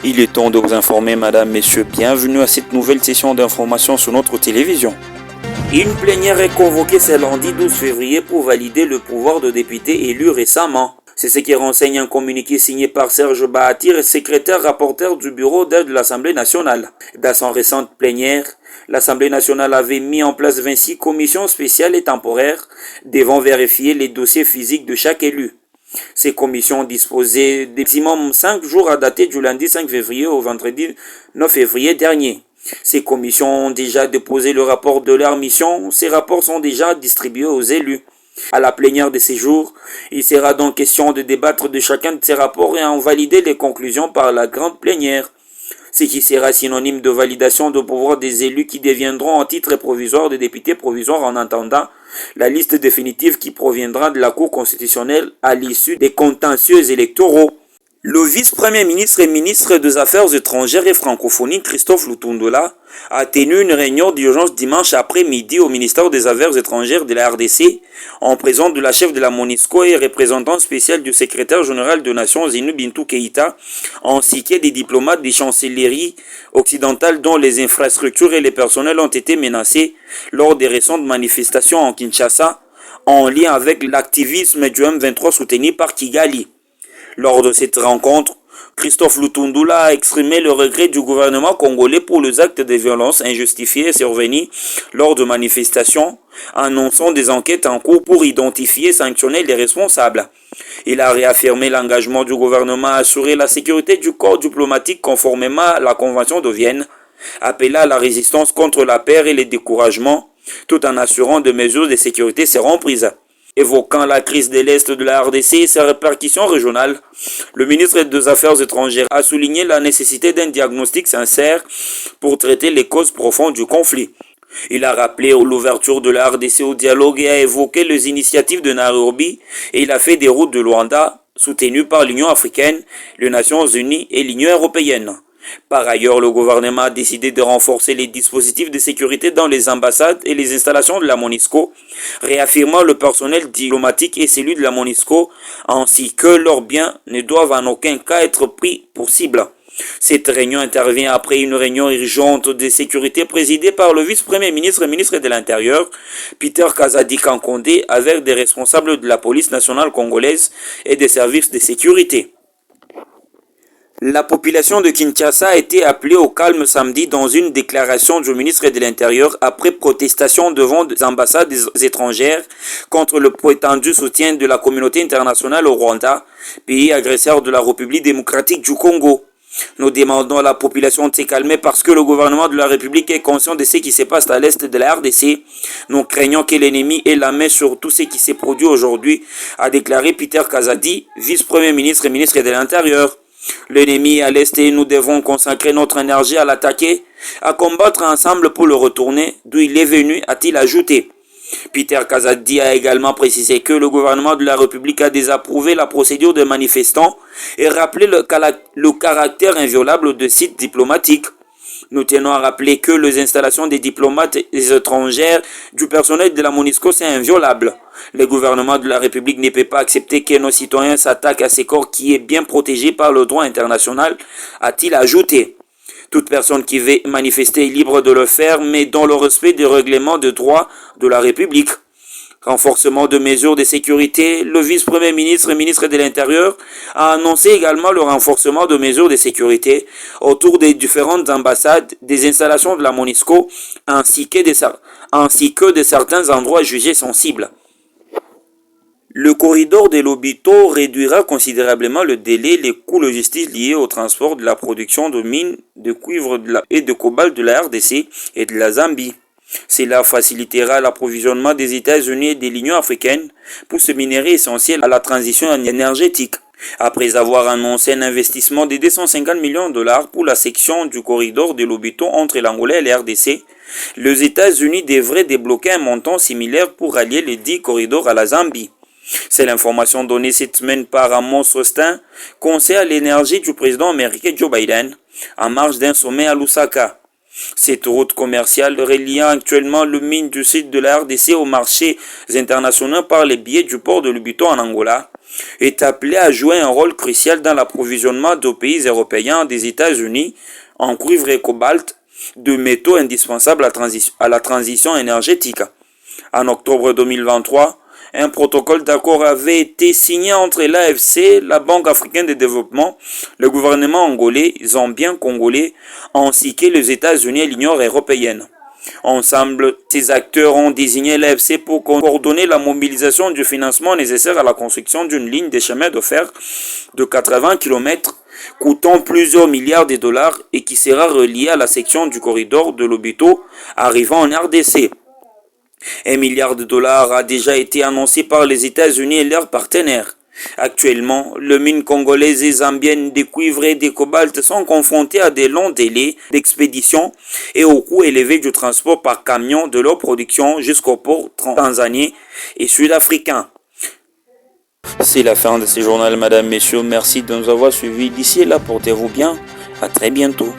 Il est temps de vous informer, madame, messieurs, bienvenue à cette nouvelle session d'information sur notre télévision. Une plénière est convoquée ce lundi 12 février pour valider le pouvoir de député élu récemment. C'est ce qui renseigne un communiqué signé par Serge Bahatir, secrétaire rapporteur du bureau d'aide de l'Assemblée nationale. Dans son récente plénière, l'Assemblée nationale avait mis en place 26 commissions spéciales et temporaires devant vérifier les dossiers physiques de chaque élu. Ces commissions disposaient de maximum 5 jours à dater du lundi 5 février au vendredi 9 février dernier. Ces commissions ont déjà déposé le rapport de leur mission. Ces rapports sont déjà distribués aux élus. À la plénière de ces jours, il sera donc question de débattre de chacun de ces rapports et en valider les conclusions par la grande plénière, ce qui sera synonyme de validation de pouvoir des élus qui deviendront en titre provisoire de députés provisoires en attendant la liste définitive qui proviendra de la Cour constitutionnelle à l'issue des contentieux électoraux. Le vice-premier ministre et ministre des Affaires étrangères et francophonie, Christophe Lutundula, a tenu une réunion d'urgence dimanche après-midi au ministère des Affaires étrangères de la RDC, en présence de la chef de la MONUSCO et représentant spécial du secrétaire général des Nations Unies Bintou Keïta, ainsi que des diplomates des chancelleries occidentales dont les infrastructures et les personnels ont été menacés lors des récentes manifestations en Kinshasa, en lien avec l'activisme du M23 soutenu par Kigali. Lors de cette rencontre, Christophe Lutundula a exprimé le regret du gouvernement congolais pour les actes de violence injustifiés survenus lors de manifestations, annonçant des enquêtes en cours pour identifier et sanctionner les responsables. Il a réaffirmé l'engagement du gouvernement à assurer la sécurité du corps diplomatique conformément à la Convention de Vienne, appelant à la résistance contre la peur et le découragement, tout en assurant des mesures de sécurité seront prises. Évoquant la crise de l'Est de la RDC et ses répercussions régionales, le ministre des Affaires étrangères a souligné la nécessité d'un diagnostic sincère pour traiter les causes profondes du conflit. Il a rappelé l'ouverture de la RDC au dialogue et a évoqué les initiatives de Nairobi et il a fait des routes de Luanda soutenues par l'Union africaine, les Nations unies et l'Union européenne. Par ailleurs, le gouvernement a décidé de renforcer les dispositifs de sécurité dans les ambassades et les installations de la MONUSCO, réaffirmant le personnel diplomatique et celui de la MONUSCO, ainsi que leurs biens ne doivent en aucun cas être pris pour cible. Cette réunion intervient après une réunion urgente de sécurité présidée par le vice-premier ministre et ministre de l'Intérieur, Peter Kazadi Kankonde, avec des responsables de la police nationale congolaise et des services de sécurité. La population de Kinshasa a été appelée au calme samedi dans une déclaration du ministre de l'Intérieur après protestation devant des ambassades étrangères contre le prétendu soutien de la communauté internationale au Rwanda, pays agresseur de la République démocratique du Congo. Nous demandons à la population de se calmer parce que le gouvernement de la République est conscient de ce qui se passe à l'est de la RDC. Nous craignons que l'ennemi ait la main sur tout ce qui s'est produit aujourd'hui, a déclaré Peter Kazadi, vice-premier ministre et ministre de l'Intérieur. L'ennemi est à l'est et nous devons consacrer notre énergie à l'attaquer, à combattre ensemble pour le retourner d'où il est venu, a-t-il ajouté. Peter Kazadi a également précisé que le gouvernement de la République a désapprouvé la procédure des manifestants et rappelé le caractère inviolable de sites diplomatiques. Nous tenons à rappeler que les installations des diplomates étrangers du personnel de la MONUSCO sont inviolables. Le gouvernement de la République ne peut pas accepter que nos citoyens s'attaquent à ce corps qui est bien protégé par le droit international, a-t-il ajouté. Toute personne qui veut manifester est libre de le faire, mais dans le respect des règlements de droit de la République. Renforcement de mesures de sécurité, le vice-premier ministre et ministre de l'Intérieur a annoncé également le renforcement de mesures de sécurité autour des différentes ambassades, des installations de la MONUSCO, ainsi que de certains endroits jugés sensibles. Le corridor de Lobito réduira considérablement le délai et les coûts logistiques liés au transport de la production de mines de cuivre et de cobalt de la RDC et de la Zambie. Cela facilitera l'approvisionnement des États-Unis et de l'Union africaine pour ce minerai essentiel à la transition énergétique. Après avoir annoncé un investissement de 250 millions de dollars pour la section du corridor de Lobito entre l'Angola et la RDC, les États-Unis devraient débloquer un montant similaire pour allier les 10 corridors à la Zambie. C'est l'information donnée cette semaine par Amos Austin, conseiller à l'énergie du président américain Joe Biden, en marge d'un sommet à Lusaka. Cette route commerciale reliant actuellement le mine du sud de la RDC aux marchés internationaux par les biais du port de Lobito en Angola est appelée à jouer un rôle crucial dans l'approvisionnement des pays européens des États-Unis en cuivre et cobalt, de métaux indispensables à la transition énergétique. En octobre 2023, un protocole d'accord avait été signé entre l'AFC, la Banque africaine de développement, le gouvernement angolais, zambien, congolais, ainsi que les États-Unis et l'Union européenne. Ensemble, ces acteurs ont désigné l'AFC pour coordonner la mobilisation du financement nécessaire à la construction d'une ligne de chemin de fer de 80 km coûtant plusieurs milliards de dollars et qui sera reliée à la section du corridor de Lobito arrivant en RDC. 1 milliard de dollars a déjà été annoncé par les États-Unis et leurs partenaires. Actuellement, les mines congolaises et zambiennes de cuivre et de cobalt sont confrontées à des longs délais d'expédition et au coût élevé du transport par camion de leur production jusqu'au port tanzanien et sud-africain. C'est la fin de ce journal, madame, messieurs. Merci de nous avoir suivis. D'ici là, portez-vous bien. À très bientôt.